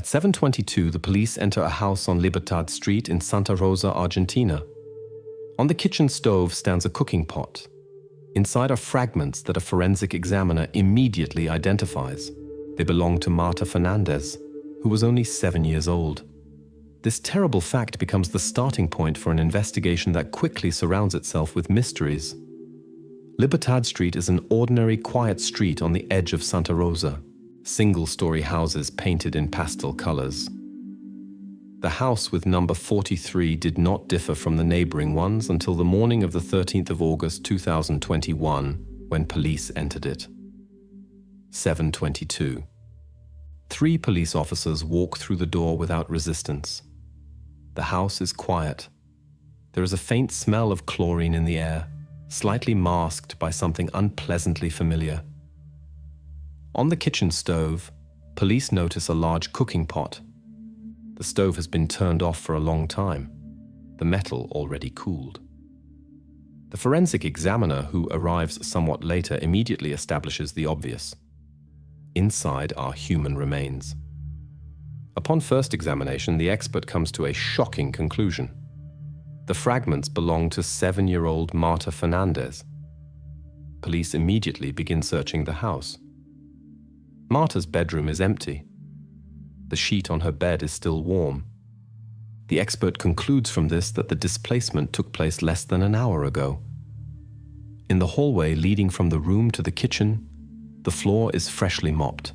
At 7:22, the police enter a house on Libertad Street in Santa Rosa, Argentina. On the kitchen stove stands a cooking pot. Inside are fragments that a forensic examiner immediately identifies. They belong to Marta Fernandez, who was only 7 years old. This terrible fact becomes the starting point for an investigation that quickly surrounds itself with mysteries. Libertad Street is an ordinary, quiet street on the edge of Santa Rosa. Single-story houses painted in pastel colors. The house with number 43 did not differ from the neighboring ones until the morning of the 13th of August 2021, when police entered it. 7:22. 3 police officers walk through the door without resistance. The house is quiet. There is a faint smell of chlorine in the air, slightly masked by something unpleasantly familiar. On the kitchen stove, police notice a large cooking pot. The stove has been turned off for a long time, the metal already cooled. The forensic examiner, who arrives somewhat later, immediately establishes the obvious. Inside are human remains. Upon first examination, the expert comes to a shocking conclusion. The fragments belong to 7-year-old Marta Fernandez. Police immediately begin searching the house. Marta's bedroom is empty. The sheet on her bed is still warm. The expert concludes from this that the displacement took place less than an hour ago. In the hallway leading from the room to the kitchen, the floor is freshly mopped.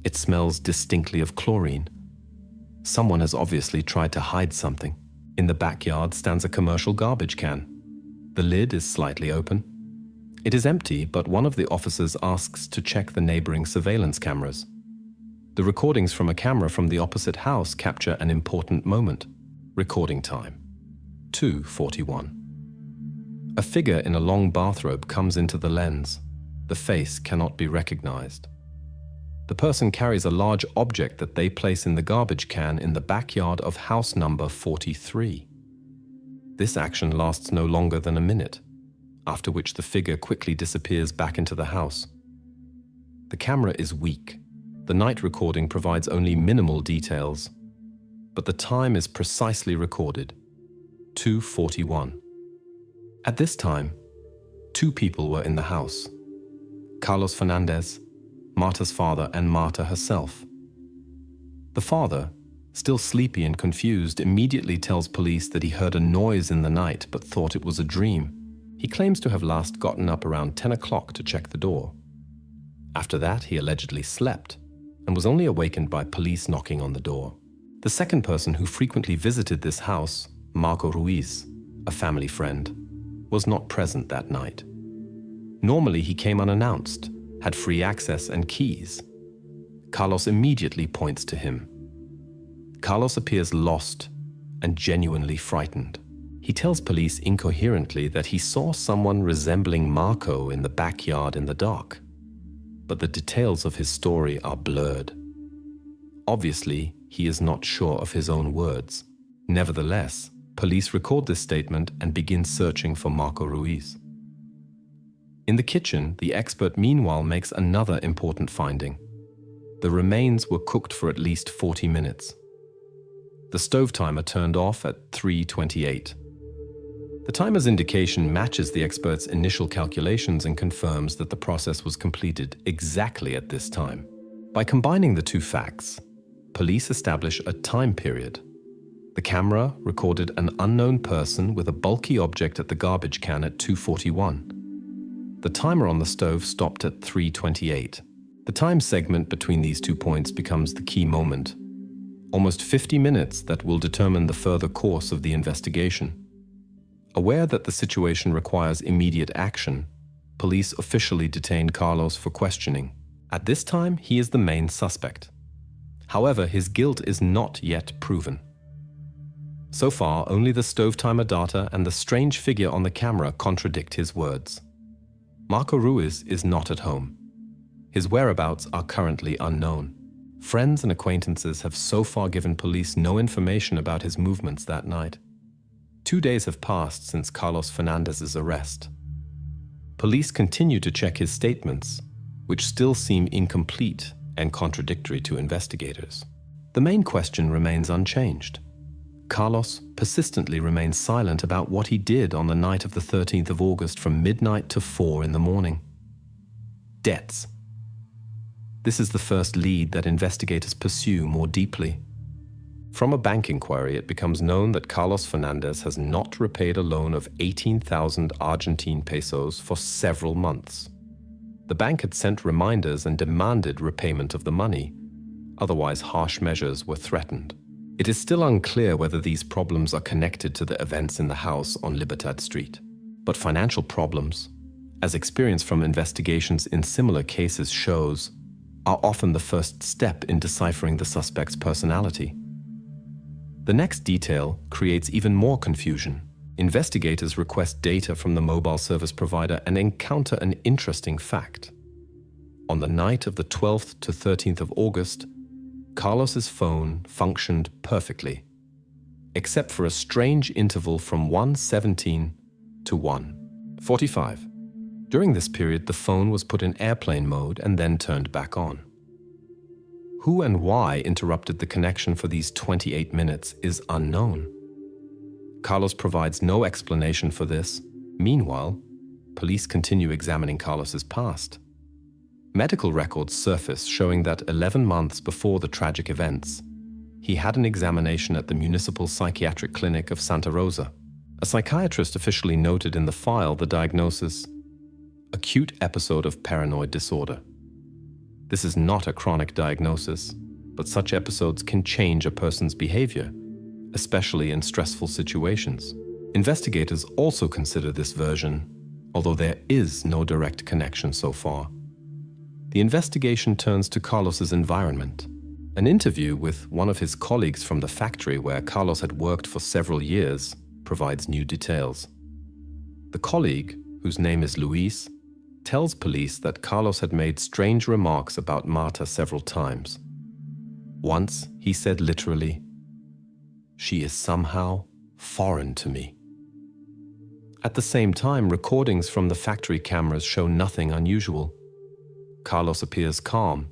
It smells distinctly of chlorine. Someone has obviously tried to hide something. In the backyard stands a commercial garbage can. The lid is slightly open. It is empty, but one of the officers asks to check the neighboring surveillance cameras. The recordings from a camera from the opposite house capture an important moment. Recording time: 2:41. A figure in a long bathrobe comes into the lens. The face cannot be recognized. The person carries a large object that they place in the garbage can in the backyard of house number 43. This action lasts no longer than a minute, after which the figure quickly disappears back into the house. The camera is weak. The night recording provides only minimal details, but the time is precisely recorded: 2:41. At this time, 2 people were in the house: Carlos Fernandez, Marta's father, and Marta herself. The father, still sleepy and confused, immediately tells police that he heard a noise in the night but thought it was a dream. He claims to have last gotten up around 10 o'clock to check the door. After that, he allegedly slept and was only awakened by police knocking on the door. The second person who frequently visited this house, Marco Ruiz, a family friend, was not present that night. Normally, he came unannounced, had free access and keys. Carlos immediately points to him. Carlos appears lost and genuinely frightened. He tells police incoherently that he saw someone resembling Marco in the backyard in the dark, but the details of his story are blurred. Obviously, he is not sure of his own words. Nevertheless, police record this statement and begin searching for Marco Ruiz. In the kitchen, the expert meanwhile makes another important finding. The remains were cooked for at least 40 minutes. The stove timer turned off at 3:28. The timer's indication matches the expert's initial calculations and confirms that the process was completed exactly at this time. By combining the two facts, police establish a time period. The camera recorded an unknown person with a bulky object at the garbage can at 2:41. The timer on the stove stopped at 3:28. The time segment between these 2 points becomes the key moment. Almost 50 minutes that will determine the further course of the investigation. Aware that the situation requires immediate action, police officially detain Carlos for questioning. At this time, he is the main suspect. However, his guilt is not yet proven. So far, only the stove timer data and the strange figure on the camera contradict his words. Marco Ruiz is not at home. His whereabouts are currently unknown. Friends and acquaintances have so far given police no information about his movements that night. 2 days have passed since Carlos Fernandez's arrest. Police continue to check his statements, which still seem incomplete and contradictory to investigators. The main question remains unchanged. Carlos persistently remains silent about what he did on the night of the 13th of August from midnight to 4 in the morning. Debts. This is the first lead that investigators pursue more deeply. From a bank inquiry, it becomes known that Carlos Fernandez has not repaid a loan of 18,000 Argentine pesos for several months. The bank had sent reminders and demanded repayment of the money. Otherwise, harsh measures were threatened. It is still unclear whether these problems are connected to the events in the house on Libertad Street. But financial problems, as experience from investigations in similar cases shows, are often the first step in deciphering the suspect's personality. The next detail creates even more confusion. Investigators request data from the mobile service provider and encounter an interesting fact. On the night of the 12th to 13th of August, Carlos's phone functioned perfectly, except for a strange interval from 1:17 to 1:45. During this period, the phone was put in airplane mode and then turned back on. Who and why interrupted the connection for these 28 minutes is unknown. Carlos provides no explanation for this. Meanwhile, police continue examining Carlos's past. Medical records surface showing that 11 months before the tragic events, he had an examination at the Municipal Psychiatric Clinic of Santa Rosa. A psychiatrist officially noted in the file the diagnosis, acute episode of paranoid disorder. This is not a chronic diagnosis, but such episodes can change a person's behavior, especially in stressful situations. Investigators also consider this version, although there is no direct connection so far. The investigation turns to Carlos's environment. An interview with one of his colleagues from the factory where Carlos had worked for several years provides new details. The colleague, whose name is Luis, tells police that Carlos had made strange remarks about Marta several times. Once, he said literally, "She is somehow foreign to me." At the same time, recordings from the factory cameras show nothing unusual. Carlos appears calm.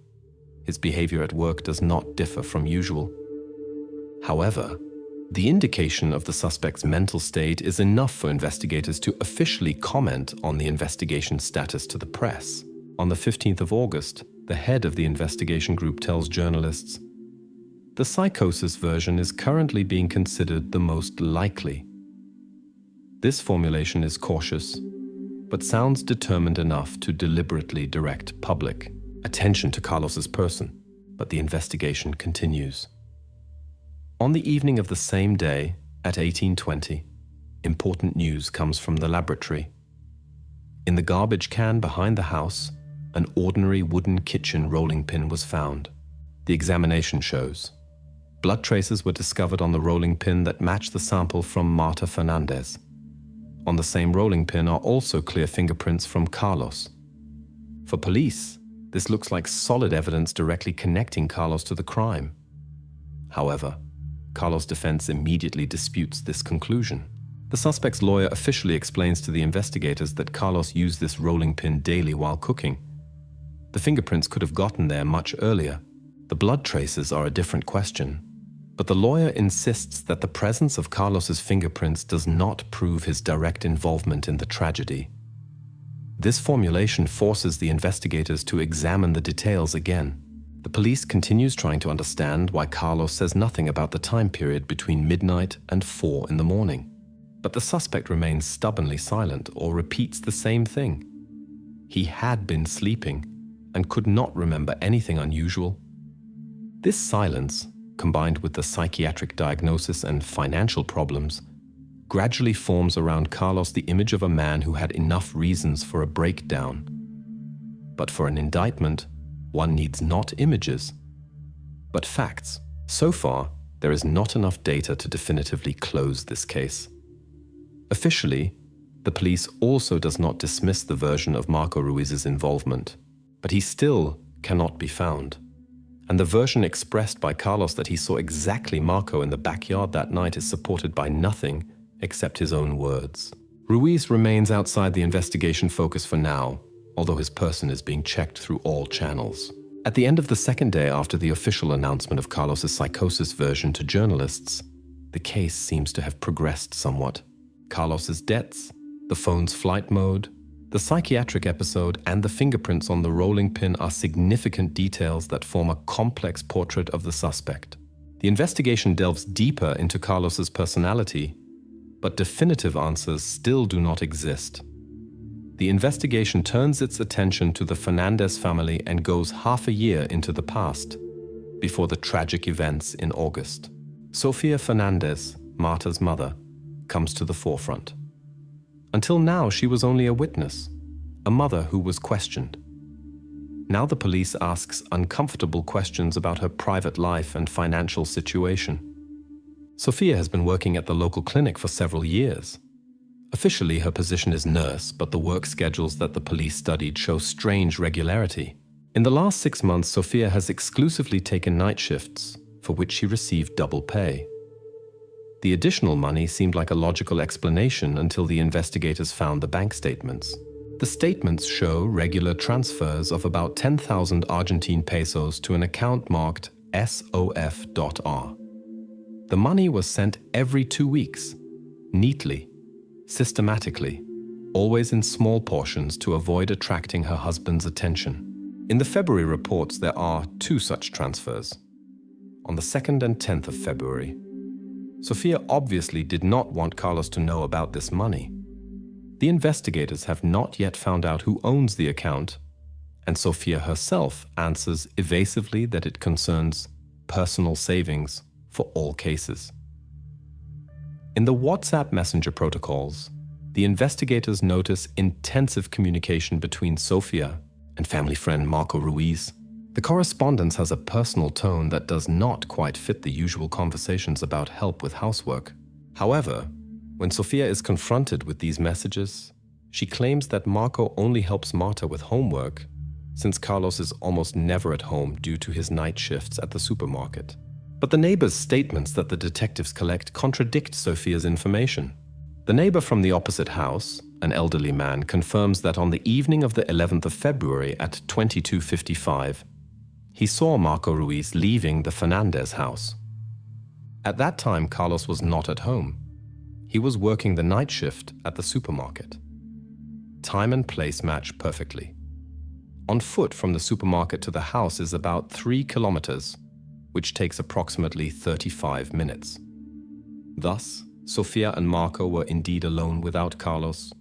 His behavior at work does not differ from usual. However, the indication of the suspect's mental state is enough for investigators to officially comment on the investigation status to the press. On the 15th of August, the head of the investigation group tells journalists, "The psychosis version is currently being considered the most likely." This formulation is cautious, but sounds determined enough to deliberately direct public attention to Carlos's person, but the investigation continues. On the evening of the same day, at 18:20, important news comes from the laboratory. In the garbage can behind the house, an ordinary wooden kitchen rolling pin was found. The examination shows blood traces were discovered on the rolling pin that matched the sample from Marta Fernandez. On the same rolling pin are also clear fingerprints from Carlos. For police, this looks like solid evidence directly connecting Carlos to the crime. However, Carlos' defense immediately disputes this conclusion. The suspect's lawyer officially explains to the investigators that Carlos used this rolling pin daily while cooking. The fingerprints could have gotten there much earlier. The blood traces are a different question. But the lawyer insists that the presence of Carlos's fingerprints does not prove his direct involvement in the tragedy. This formulation forces the investigators to examine the details again. The police continues trying to understand why Carlos says nothing about the time period between midnight and 4 in the morning. But the suspect remains stubbornly silent or repeats the same thing. He had been sleeping and could not remember anything unusual. This silence, combined with the psychiatric diagnosis and financial problems, gradually forms around Carlos the image of a man who had enough reasons for a breakdown. But for an indictment, one needs not images, but facts. So far, there is not enough data to definitively close this case. Officially, the police also does not dismiss the version of Marco Ruiz's involvement, but he still cannot be found. And the version expressed by Carlos that he saw exactly Marco in the backyard that night is supported by nothing except his own words. Ruiz remains outside the investigation focus for now, although his person is being checked through all channels. At the end of the second day after the official announcement of Carlos's psychosis version to journalists, the case seems to have progressed somewhat. Carlos's debts, the phone's flight mode, the psychiatric episode, and the fingerprints on the rolling pin are significant details that form a complex portrait of the suspect. The investigation delves deeper into Carlos's personality, but definitive answers still do not exist. The investigation turns its attention to the Fernandez family and goes half a year into the past, before the tragic events in August. Sofia Fernandez, Marta's mother, comes to the forefront. Until now, she was only a witness, a mother who was questioned. Now the police asks uncomfortable questions about her private life and financial situation. Sofia has been working at the local clinic for several years. Officially, her position is nurse, but the work schedules that the police studied show strange regularity. In the last 6 months, Sofia has exclusively taken night shifts, for which she received double pay. The additional money seemed like a logical explanation until the investigators found the bank statements. The statements show regular transfers of about 10,000 Argentine pesos to an account marked SOF.R. The money was sent every 2 weeks, neatly, systematically, always in small portions to avoid attracting her husband's attention. In the February reports, there are 2 such transfers. On the 2nd and 10th of February, Sofia obviously did not want Carlos to know about this money. The investigators have not yet found out who owns the account, and Sofia herself answers evasively that it concerns personal savings for all cases. In the WhatsApp messenger protocols, the investigators notice intensive communication between Sofia and family friend Marco Ruiz. The correspondence has a personal tone that does not quite fit the usual conversations about help with housework. However, when Sofia is confronted with these messages, she claims that Marco only helps Marta with homework, since Carlos is almost never at home due to his night shifts at the supermarket. But the neighbor's statements that the detectives collect contradict Sofia's information. The neighbor from the opposite house, an elderly man, confirms that on the evening of the 11th of February at 22:55, he saw Marco Ruiz leaving the Fernandez house. At that time, Carlos was not at home. He was working the night shift at the supermarket. Time and place match perfectly. On foot from the supermarket to the house is about 3 kilometers, which takes approximately 35 minutes. Thus, Sofia and Marco were indeed alone without Carlos,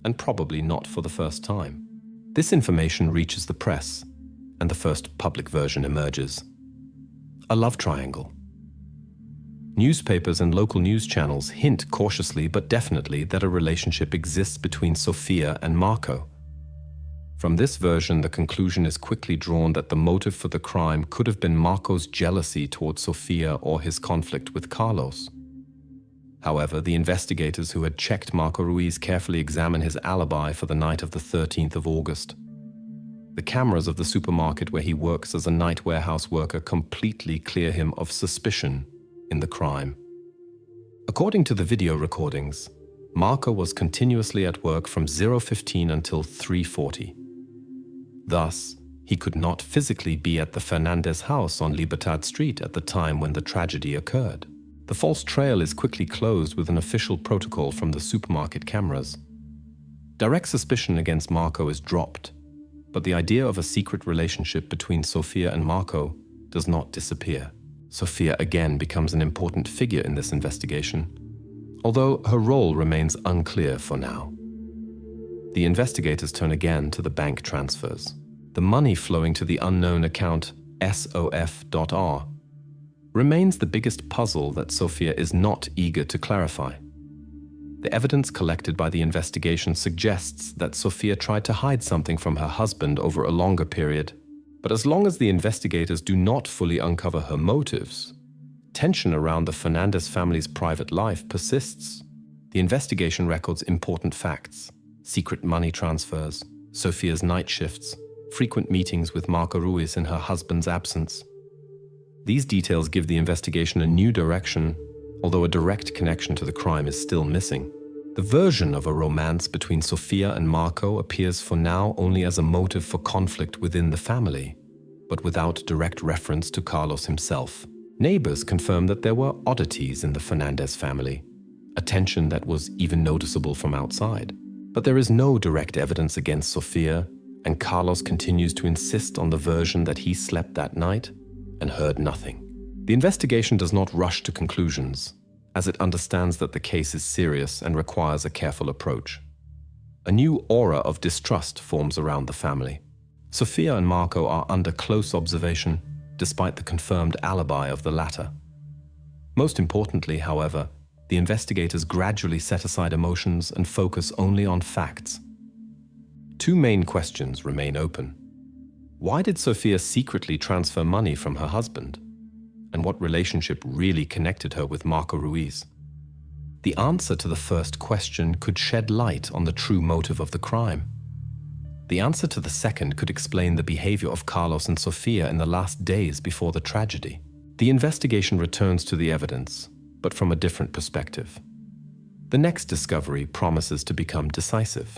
and probably not for the first time. This information reaches the press, and the first public version emerges. A love triangle. Newspapers and local news channels hint cautiously but definitely that a relationship exists between Sofia and Marco. From this version, the conclusion is quickly drawn that the motive for the crime could have been Marco's jealousy towards Sofia or his conflict with Carlos. However, the investigators who had checked Marco Ruiz carefully examine his alibi for the night of the 13th of August. The cameras of the supermarket where he works as a night warehouse worker completely clear him of suspicion in the crime. According to the video recordings, Marco was continuously at work from 0:15 until 3:40. Thus, he could not physically be at the Fernandez house on Libertad Street at the time when the tragedy occurred. The false trail is quickly closed with an official protocol from the supermarket cameras. Direct suspicion against Marco is dropped, but the idea of a secret relationship between Sofia and Marco does not disappear. Sofia again becomes an important figure in this investigation, although her role remains unclear for now. The investigators turn again to the bank transfers. The money flowing to the unknown account SOF.R remains the biggest puzzle that Sofia is not eager to clarify. The evidence collected by the investigation suggests that Sofia tried to hide something from her husband over a longer period, but as long as the investigators do not fully uncover her motives, tension around the Fernandez family's private life persists. The investigation records important facts: secret money transfers, Sofia's night shifts, frequent meetings with Marco Ruiz in her husband's absence. These details give the investigation a new direction, although a direct connection to the crime is still missing. The version of a romance between Sofia and Marco appears for now only as a motive for conflict within the family. but without direct reference to Carlos himself. Neighbors confirm that there were oddities in the Fernandez family, a tension that was even noticeable from outside. But there is no direct evidence against Sofia, and Carlos continues to insist on the version that he slept that night and heard nothing. The investigation does not rush to conclusions, as it understands that the case is serious and requires a careful approach. A new aura of distrust forms around the family. Sofia and Marco are under close observation, despite the confirmed alibi of the latter. Most importantly, however, the investigators gradually set aside emotions and focus only on facts. Two main questions remain open. Why did Sofia secretly transfer money from her husband? And what relationship really connected her with Marco Ruiz? The answer to the first question could shed light on the true motive of the crime. The answer to the second could explain the behavior of Carlos and Sofia in the last days before the tragedy. The investigation returns to the evidence, but from a different perspective. The next discovery promises to become decisive.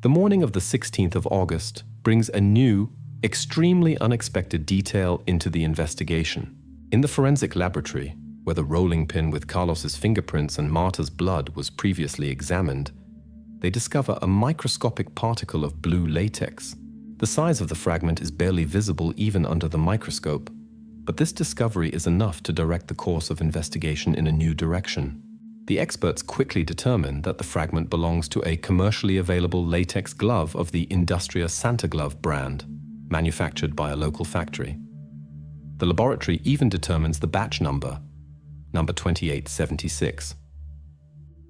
The morning of the 16th of August brings a new, extremely unexpected detail into the investigation. In the forensic laboratory, where the rolling pin with Carlos's fingerprints and Marta's blood was previously examined, they discover a microscopic particle of blue latex. The size of the fragment is barely visible even under the microscope, but this discovery is enough to direct the course of investigation in a new direction. The experts quickly determine that the fragment belongs to a commercially available latex glove of the Industria Santa Glove brand, manufactured by a local factory. The laboratory even determines the batch number 2876.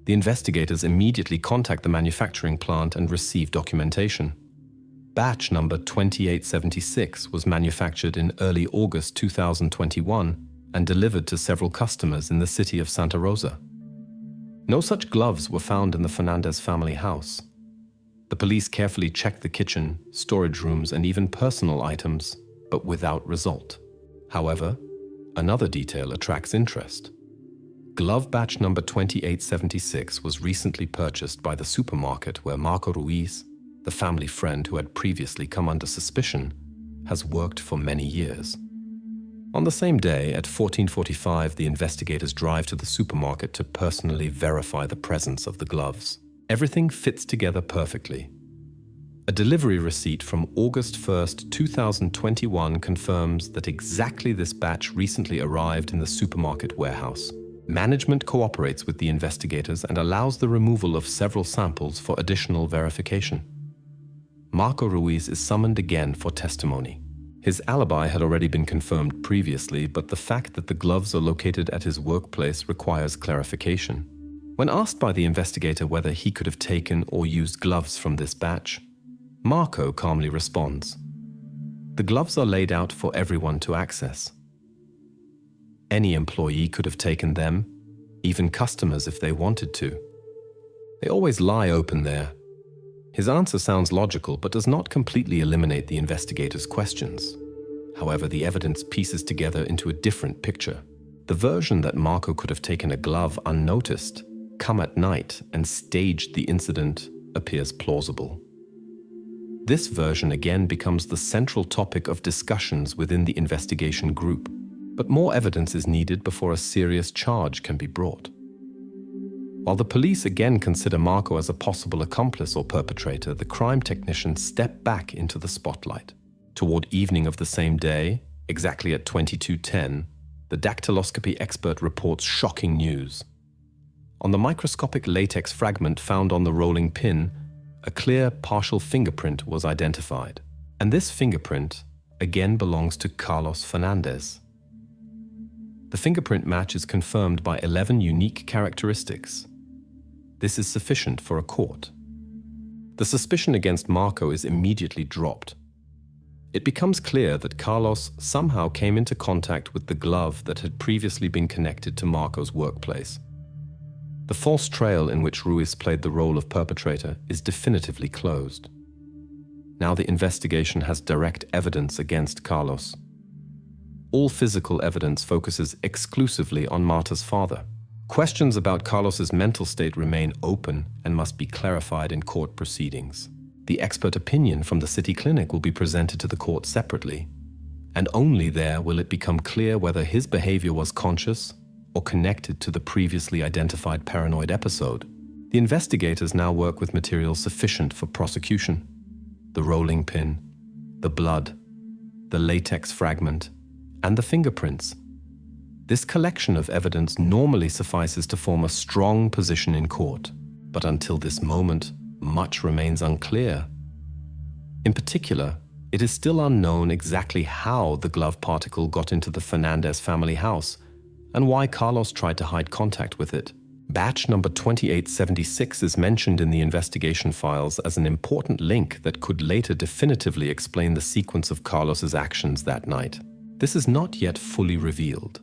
The investigators immediately contact the manufacturing plant and receive documentation. Batch number 2876 was manufactured in early August 2021 and delivered to several customers in the city of Santa Rosa. No such gloves were found in the Fernandez family house. The police carefully checked the kitchen, storage rooms, and even personal items, but without result. However, another detail attracts interest. Glove batch number 2876 was recently purchased by the supermarket where Marco Ruiz, the family friend who had previously come under suspicion, has worked for many years. On the same day, at 14:45, the investigators drive to the supermarket to personally verify the presence of the gloves. Everything fits together perfectly. A delivery receipt from August 1st, 2021 confirms that exactly this batch recently arrived in the supermarket warehouse. Management cooperates with the investigators and allows the removal of several samples for additional verification. Marco Ruiz is summoned again for testimony. His alibi had already been confirmed previously, but the fact that the gloves are located at his workplace requires clarification. When asked by the investigator whether he could have taken or used gloves from this batch, Marco calmly responds, "The gloves are laid out for everyone to access. Any employee could have taken them, even customers if they wanted to. They always lie open there." His answer sounds logical, but does not completely eliminate the investigator's questions. However, the evidence pieces together into a different picture. The version that Marco could have taken a glove unnoticed, come at night, and staged the incident appears plausible. This version again becomes the central topic of discussions within the investigation group, but more evidence is needed before a serious charge can be brought. While the police again consider Marco as a possible accomplice or perpetrator, the crime technicians step back into the spotlight. Toward evening of the same day, exactly at 22:10, the dactyloscopy expert reports shocking news. On the microscopic latex fragment found on the rolling pin, a clear partial fingerprint was identified. And this fingerprint again belongs to Carlos Fernandez. The fingerprint match is confirmed by 11 unique characteristics. This is sufficient for a court. The suspicion against Marco is immediately dropped. It becomes clear that Carlos somehow came into contact with the glove that had previously been connected to Marco's workplace. The false trail in which Ruiz played the role of perpetrator is definitively closed. Now the investigation has direct evidence against Carlos. All physical evidence focuses exclusively on Marta's father. Questions about Carlos's mental state remain open and must be clarified in court proceedings. The expert opinion from the city clinic will be presented to the court separately, and only there will it become clear whether his behavior was conscious or connected to the previously identified paranoid episode. The investigators now work with material sufficient for prosecution: the rolling pin, the blood, the latex fragment, and the fingerprints. This collection of evidence normally suffices to form a strong position in court, but until this moment, much remains unclear. In particular, it is still unknown exactly how the glove particle got into the Fernandez family house and why Carlos tried to hide contact with it. Batch number 2876 is mentioned in the investigation files as an important link that could later definitively explain the sequence of Carlos's actions that night. This is not yet fully revealed,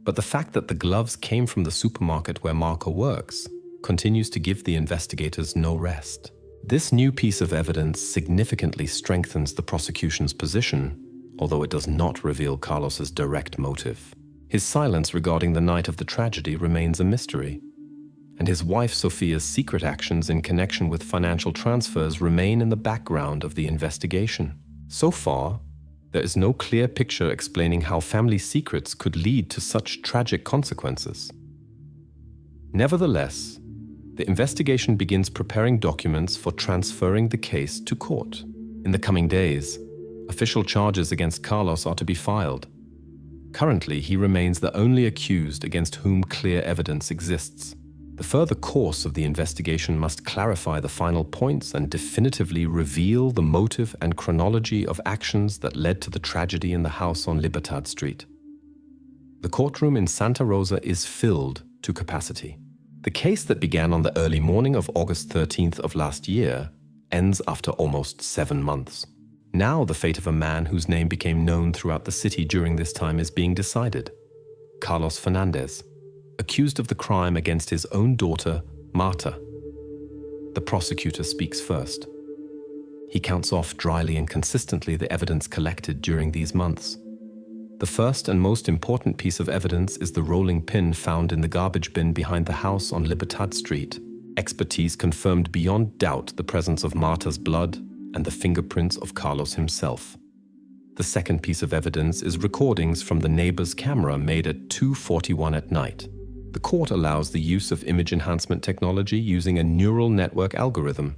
but the fact that the gloves came from the supermarket where Marco works continues to give the investigators no rest. This new piece of evidence significantly strengthens the prosecution's position, although it does not reveal Carlos's direct motive. His silence regarding the night of the tragedy remains a mystery, and his wife Sofia's secret actions in connection with financial transfers remain in the background of the investigation. So far, there is no clear picture explaining how family secrets could lead to such tragic consequences. Nevertheless, the investigation begins preparing documents for transferring the case to court. In the coming days, official charges against Carlos are to be filed. Currently, he remains the only accused against whom clear evidence exists. The further course of the investigation must clarify the final points and definitively reveal the motive and chronology of actions that led to the tragedy in the house on Libertad Street. The courtroom in Santa Rosa is filled to capacity. The case that began on the early morning of August 13th of last year ends after almost 7 months. Now the fate of a man whose name became known throughout the city during this time is being decided: Carlos Fernandez, accused of the crime against his own daughter, Marta. The prosecutor speaks first. He counts off dryly and consistently the evidence collected during these months. The first and most important piece of evidence is the rolling pin found in the garbage bin behind the house on Libertad Street. Expertise confirmed beyond doubt the presence of Marta's blood and the fingerprints of Carlos himself. The second piece of evidence is recordings from the neighbor's camera made at 2:41 at night. The court allows the use of image enhancement technology using a neural network algorithm,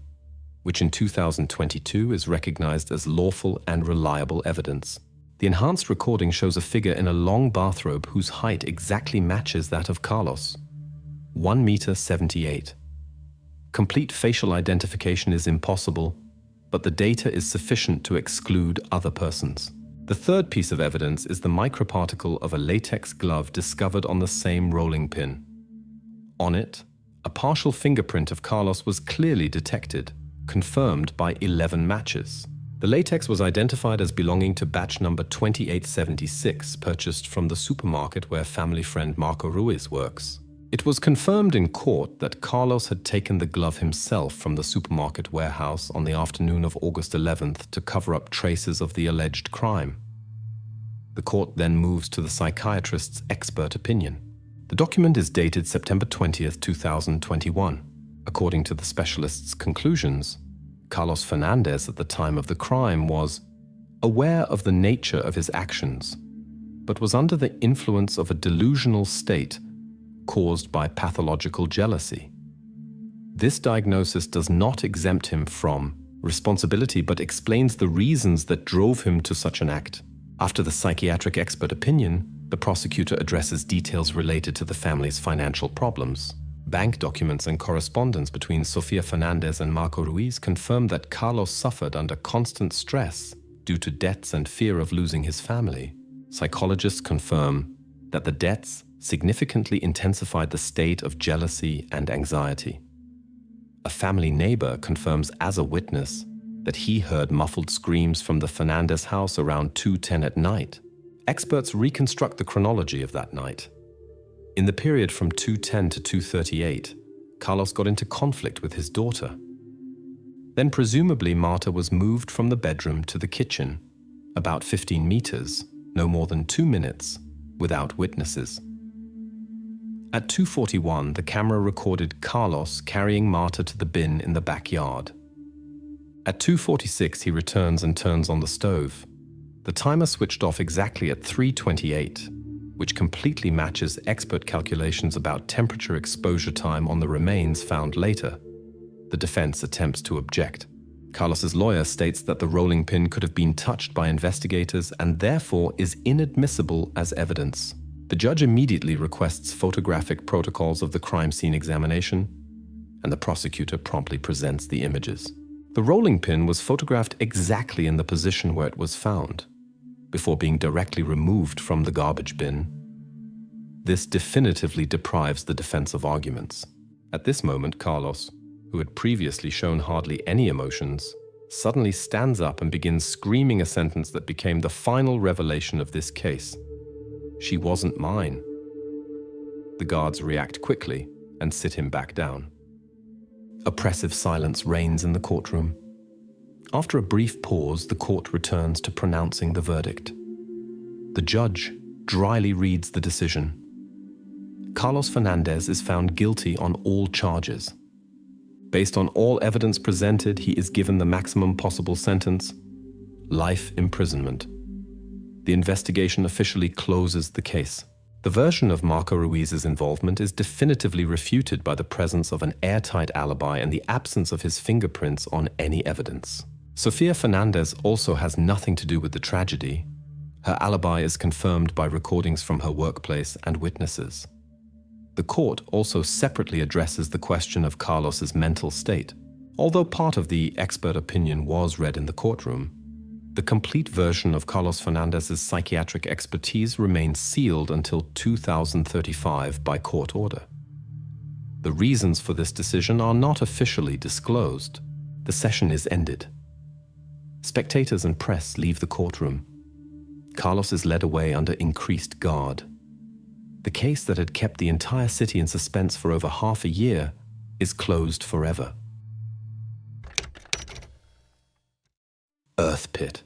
which in 2022 is recognized as lawful and reliable evidence. The enhanced recording shows a figure in a long bathrobe whose height exactly matches that of Carlos, 1.78 meters. Complete facial identification is impossible, but the data is sufficient to exclude other persons. The third piece of evidence is the microparticle of a latex glove discovered on the same rolling pin. On it, a partial fingerprint of Carlos was clearly detected, confirmed by 11 matches. The latex was identified as belonging to batch number 2876, purchased from the supermarket where family friend Marco Ruiz works. It was confirmed in court that Carlos had taken the glove himself from the supermarket warehouse on the afternoon of August 11th to cover up traces of the alleged crime. The court then moves to the psychiatrist's expert opinion. The document is dated September 20th, 2021. According to the specialist's conclusions, Carlos Fernandez at the time of the crime was aware of the nature of his actions, but was under the influence of a delusional state caused by pathological jealousy. This diagnosis does not exempt him from responsibility, but explains the reasons that drove him to such an act. After the psychiatric expert opinion, the prosecutor addresses details related to the family's financial problems. Bank documents and correspondence between Sofia Fernandez and Marco Ruiz confirm that Carlos suffered under constant stress due to debts and fear of losing his family. Psychologists confirm that the debts significantly intensified the state of jealousy and anxiety. A family neighbor confirms as a witness that he heard muffled screams from the Fernandez house around 2:10 at night. Experts reconstruct the chronology of that night. In the period from 2:10 to 2:38, Carlos got into conflict with his daughter. Then presumably Marta was moved from the bedroom to the kitchen, about 15 meters, no more than 2 minutes, without witnesses. At 2:41, the camera recorded Carlos carrying Marta to the bin in the backyard. At 2:46, he returns and turns on the stove. The timer switched off exactly at 3:28, which completely matches expert calculations about temperature exposure time on the remains found later. The defense attempts to object. Carlos's lawyer states that the rolling pin could have been touched by investigators and therefore is inadmissible as evidence. The judge immediately requests photographic protocols of the crime scene examination, and the prosecutor promptly presents the images. The rolling pin was photographed exactly in the position where it was found, before being directly removed from the garbage bin. This definitively deprives the defense of arguments. At this moment, Carlos, who had previously shown hardly any emotions, suddenly stands up and begins screaming a sentence that became the final revelation of this case. "She wasn't mine." The guards react quickly and sit him back down. Oppressive silence reigns in the courtroom. After a brief pause, the court returns to pronouncing the verdict. The judge dryly reads the decision. Carlos Fernandez is found guilty on all charges. Based on all evidence presented, he is given the maximum possible sentence: life imprisonment. The investigation officially closes the case. The version of Marco Ruiz's involvement is definitively refuted by the presence of an airtight alibi and the absence of his fingerprints on any evidence. Sofia Fernandez also has nothing to do with the tragedy. Her alibi is confirmed by recordings from her workplace and witnesses. The court also separately addresses the question of Carlos's mental state. Although part of the expert opinion was read in the courtroom, the complete version of Carlos Fernandez's psychiatric expertise remains sealed until 2035 by court order. The reasons for this decision are not officially disclosed. The session is ended. Spectators and press leave the courtroom. Carlos is led away under increased guard. The case that had kept the entire city in suspense for over half a year is closed forever. Earth pit.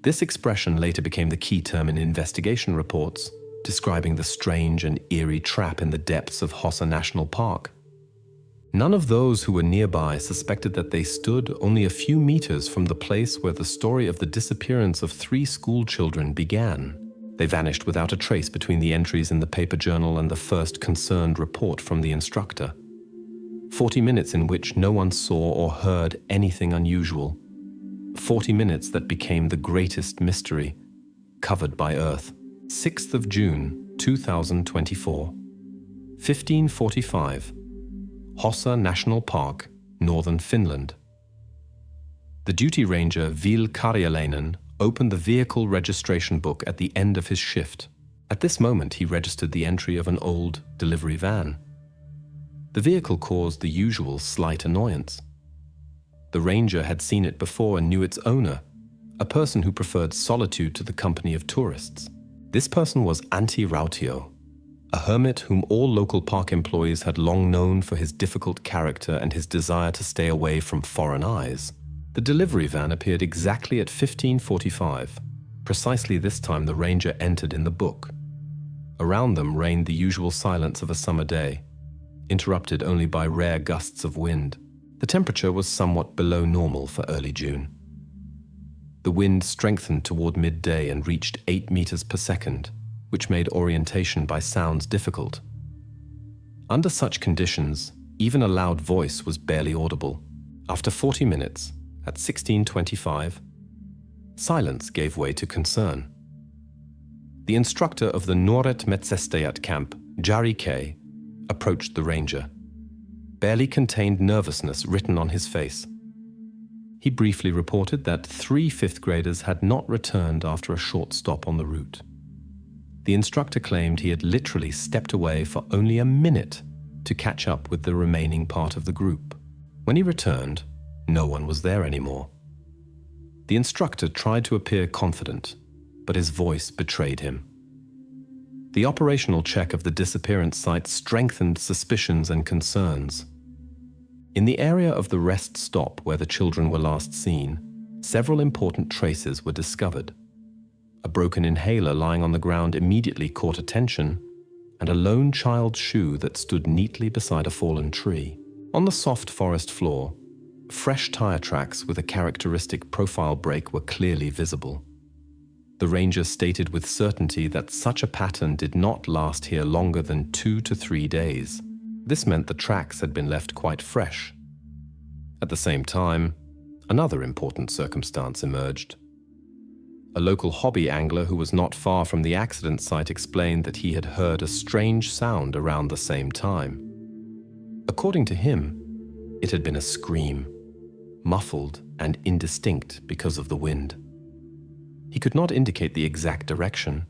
This expression later became the key term in investigation reports, describing the strange and eerie trap in the depths of Hosa National Park. None of those who were nearby suspected that they stood only a few meters from the place where the story of the disappearance of 3 school children began. They vanished without a trace between the entries in the paper journal and the first concerned report from the instructor. 40 minutes in which no one saw or heard anything unusual. 40 minutes that became the greatest mystery, covered by Earth. 6th of June, 2024. 15:45. Hosa National Park, northern Finland. The duty ranger Ville Karjalainen opened the vehicle registration book at the end of his shift. At this moment, he registered the entry of an old delivery van. The vehicle caused the usual slight annoyance. The ranger had seen it before and knew its owner, a person who preferred solitude to the company of tourists. This person was Antti Rautio, a hermit whom all local park employees had long known for his difficult character and his desire to stay away from foreign eyes. The delivery van appeared exactly at 15:45. Precisely this time the ranger entered in the book. Around them reigned the usual silence of a summer day, interrupted only by rare gusts of wind. The temperature was somewhat below normal for early June. The wind strengthened toward midday and reached 8 meters per second, which made orientation by sounds difficult. Under such conditions, even a loud voice was barely audible. After 40 minutes, at 16:25, silence gave way to concern. The instructor of the Nuoret Metsästäjät camp, Jari K., approached the ranger. Barely contained nervousness written on his face. He briefly reported that 3 fifth graders had not returned after a short stop on the route. The instructor claimed he had literally stepped away for only a minute to catch up with the remaining part of the group. When he returned, no one was there anymore. The instructor tried to appear confident, but his voice betrayed him. The operational check of the disappearance site strengthened suspicions and concerns. In the area of the rest stop where the children were last seen, several important traces were discovered. A broken inhaler lying on the ground immediately caught attention, and a lone child's shoe that stood neatly beside a fallen tree. On the soft forest floor, fresh tire tracks with a characteristic profile break were clearly visible. the ranger stated with certainty that such a pattern did not last here longer than 2 to 3 days. This meant the tracks had been left quite fresh. At the same time, another important circumstance emerged. A local hobby angler who was not far from the accident site explained that he had heard a strange sound around the same time. According to him, it had been a scream, muffled and indistinct because of the wind. He could not indicate the exact direction,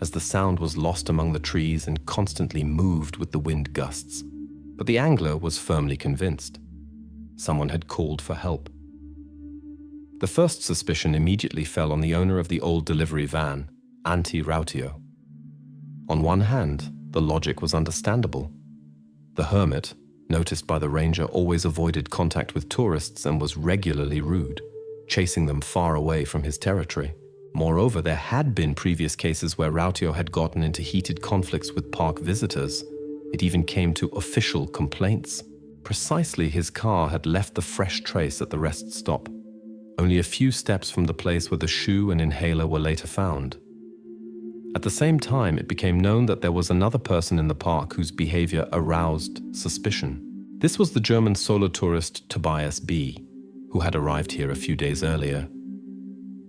as the sound was lost among the trees and constantly moved with the wind gusts. But the angler was firmly convinced. Someone had called for help. The first suspicion immediately fell on the owner of the old delivery van, Antti Rautio. On one hand, the logic was understandable. The hermit, noticed by the ranger, always avoided contact with tourists and was regularly rude, chasing them far away from his territory. Moreover, there had been previous cases where Rautio had gotten into heated conflicts with park visitors. It even came to official complaints. Precisely, his car had left the fresh trace at the rest stop, only a few steps from the place where the shoe and inhaler were later found. At the same time, it became known that there was another person in the park whose behavior aroused suspicion. This was the German solo tourist Tobias B., who had arrived here a few days earlier.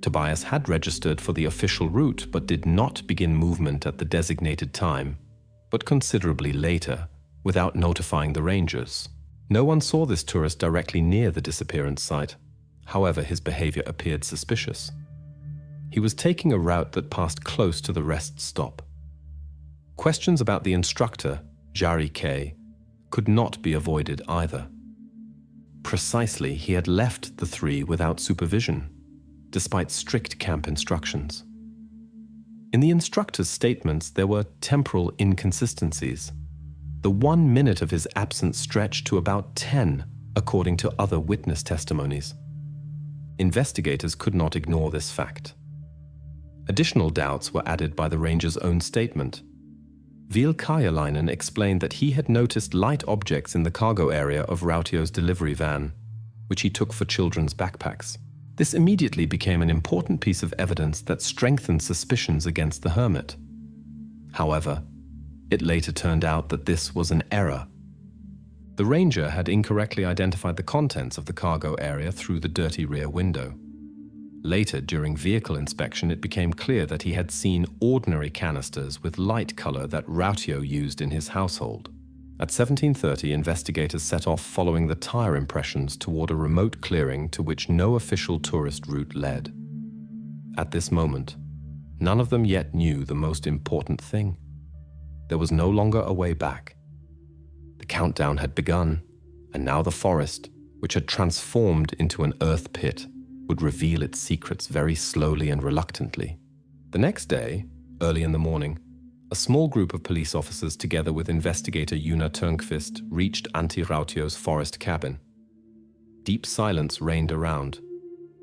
Tobias had registered for the official route but did not begin movement at the designated time, but considerably later, without notifying the rangers. No one saw this tourist directly near the disappearance site. However, his behavior appeared suspicious. He was taking a route that passed close to the rest stop. Questions about the instructor, Jari K., could not be avoided either. Precisely, he had left the three without supervision, despite strict camp instructions. In the instructor's statements, there were temporal inconsistencies. The 1 minute of his absence stretched to about 10, according to other witness testimonies. Investigators could not ignore this fact. Additional doubts were added by the ranger's own statement. Ville Karjalainen explained that he had noticed light objects in the cargo area of Rautio's delivery van, which he took for children's backpacks. This immediately became an important piece of evidence that strengthened suspicions against the hermit. However, it later turned out that this was an error. The ranger had incorrectly identified the contents of the cargo area through the dirty rear window. Later, during vehicle inspection, it became clear that he had seen ordinary canisters with light color that Rautio used in his household. At 17:30, investigators set off following the tire impressions toward a remote clearing to which no official tourist route led. At this moment, none of them yet knew the most important thing. There was no longer a way back. The countdown had begun, and now the forest, which had transformed into an earth pit, would reveal its secrets very slowly and reluctantly. The next day, early in the morning, a small group of police officers together with investigator Joona Törnqvist reached Antti Rautio's forest cabin. Deep silence reigned around,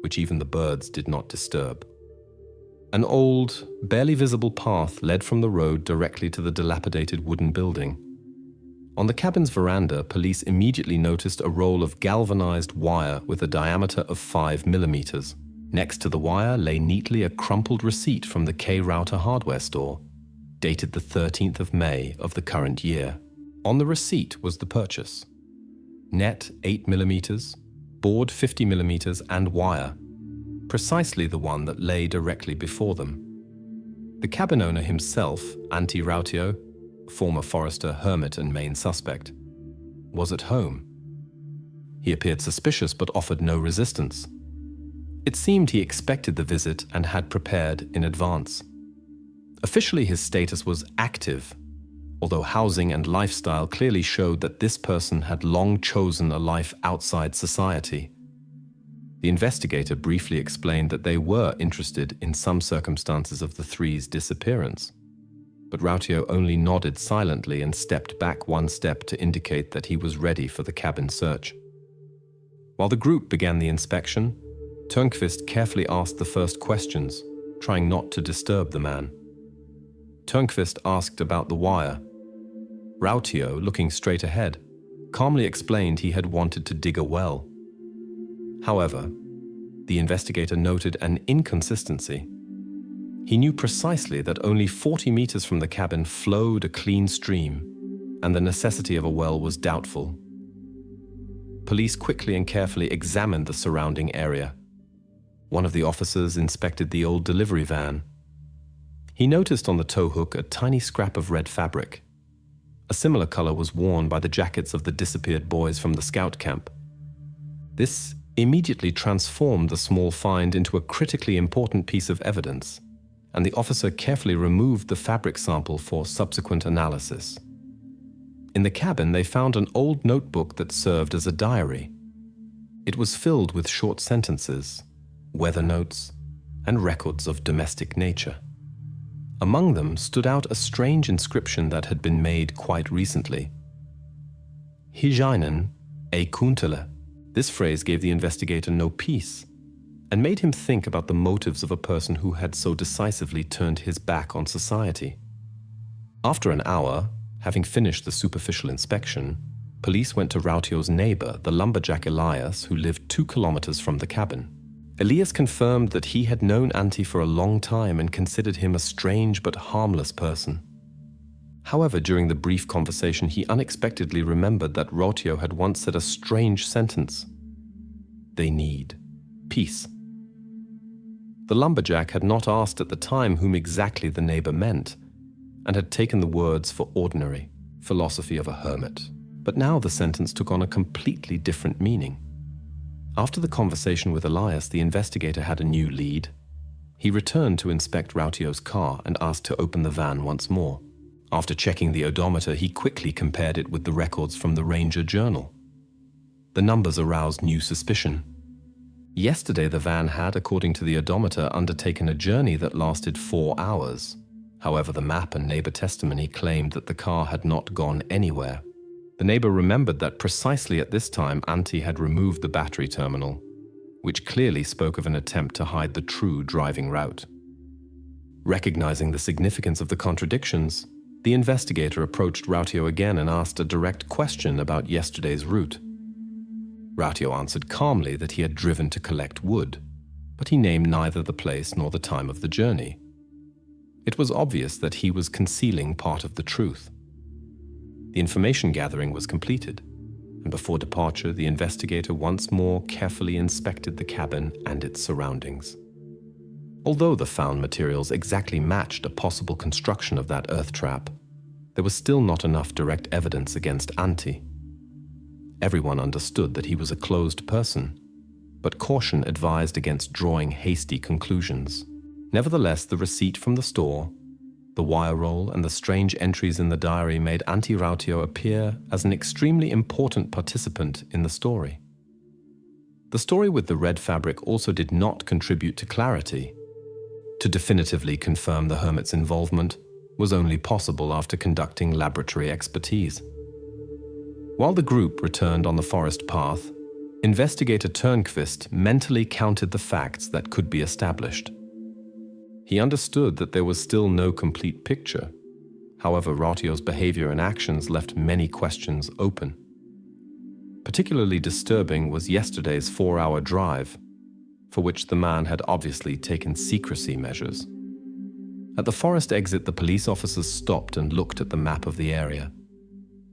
which even the birds did not disturb. An old, barely visible path led from the road directly to the dilapidated wooden building. On the cabin's veranda, police immediately noticed a roll of galvanized wire with a diameter of 5 millimeters. Next to the wire lay neatly a crumpled receipt from the K. Rauter hardware store, dated the 13th of May of the current year. On the receipt was the purchase: net 8 millimeters, board 50 millimeters, and wire, precisely the one that lay directly before them. The cabin owner himself, Antti Rautio, former forester, hermit, and main suspect, was at home. He appeared suspicious but offered no resistance. It seemed he expected the visit and had prepared in advance. Officially, his status was active, although housing and lifestyle clearly showed that this person had long chosen a life outside society. The investigator briefly explained that they were interested in some circumstances of the three's disappearance, but Rautio only nodded silently and stepped back one step to indicate that he was ready for the cabin search. While the group began the inspection, Törnqvist carefully asked the first questions, trying not to disturb the man. Törnqvist asked about the wire. Rautio, looking straight ahead, calmly explained he had wanted to dig a well. However, the investigator noted an inconsistency. He knew precisely that only 40 meters from the cabin flowed a clean stream, and the necessity of a well was doubtful. Police quickly and carefully examined the surrounding area. One of the officers inspected the old delivery van. He noticed on the tow hook a tiny scrap of red fabric. A similar color was worn by the jackets of the disappeared boys from the scout camp. This immediately transformed the small find into a critically important piece of evidence, and the officer carefully removed the fabric sample for subsequent analysis. In the cabin, they found an old notebook that served as a diary. It was filled with short sentences, weather notes, and records of domestic nature. Among them stood out a strange inscription that had been made quite recently. Hijinen ei kuntele. This phrase gave the investigator no peace, and made him think about the motives of a person who had so decisively turned his back on society. After an hour, having finished the superficial inspection, police went to Rautio's neighbor, the lumberjack Elias, who lived 2 kilometers from the cabin. Elias confirmed that he had known Antti for a long time and considered him a strange but harmless person. However, during the brief conversation, he unexpectedly remembered that Rautio had once said a strange sentence. They need peace. The lumberjack had not asked at the time whom exactly the neighbor meant, and had taken the words for ordinary philosophy of a hermit. But now the sentence took on a completely different meaning. After the conversation with Elias, the investigator had a new lead. He returned to inspect Rautio's car and asked to open the van once more. After checking the odometer, he quickly compared it with the records from the Ranger Journal. The numbers aroused new suspicion. Yesterday, the van had, according to the odometer, undertaken a journey that lasted 4 hours. However, the map and neighbor testimony claimed that the car had not gone anywhere. The neighbor remembered that precisely at this time, Antti had removed the battery terminal, which clearly spoke of an attempt to hide the true driving route. Recognizing the significance of the contradictions, the investigator approached Rautio again and asked a direct question about yesterday's route. Rautio answered calmly that he had driven to collect wood, but he named neither the place nor the time of the journey. It was obvious that he was concealing part of the truth. The information gathering was completed, and before departure, the investigator once more carefully inspected the cabin and its surroundings. Although the found materials exactly matched a possible construction of that earth trap, there was still not enough direct evidence against Antti. Everyone understood that he was a closed person, but caution advised against drawing hasty conclusions. Nevertheless, the receipt from the store, the wire roll, and the strange entries in the diary made Antti Rautio appear as an extremely important participant in the story. The story with the red fabric also did not contribute to clarity. To definitively confirm the hermit's involvement was only possible after conducting laboratory expertise. While the group returned on the forest path, Investigator Turnquist mentally counted the facts that could be established. He understood that there was still no complete picture. However, Rautio's behavior and actions left many questions open. Particularly disturbing was yesterday's 4-hour drive, for which the man had obviously taken secrecy measures. At the forest exit, the police officers stopped and looked at the map of the area.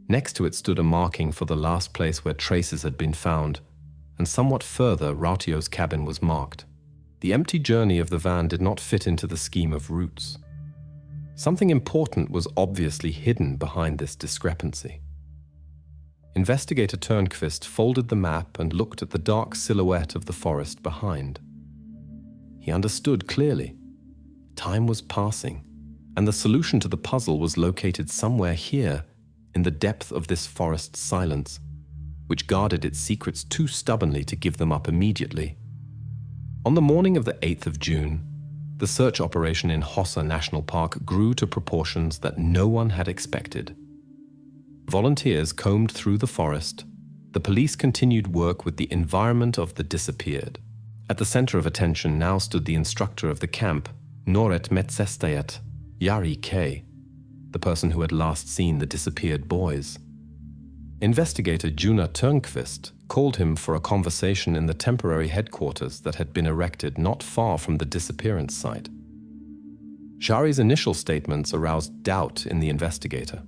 Next to it stood a marking for the last place where traces had been found, and somewhat further, Rautio's cabin was marked. The empty journey of the van did not fit into the scheme of routes. Something important was obviously hidden behind this discrepancy. Investigator Turnquist folded the map and looked at the dark silhouette of the forest behind. He understood clearly. Time was passing, and the solution to the puzzle was located somewhere here, in the depth of this forest silence, which guarded its secrets too stubbornly to give them up immediately. On the morning of the 8th of June, the search operation in Hosa National Park grew to proportions that no one had expected. Volunteers combed through the forest. The police continued work with the environment of the disappeared. At the center of attention now stood the instructor of the camp, Noret Metsestayat, Jari K., the person who had last seen the disappeared boys. Investigator Juna Turnquist called him for a conversation in the temporary headquarters that had been erected not far from the disappearance site. Shari's initial statements aroused doubt in the investigator.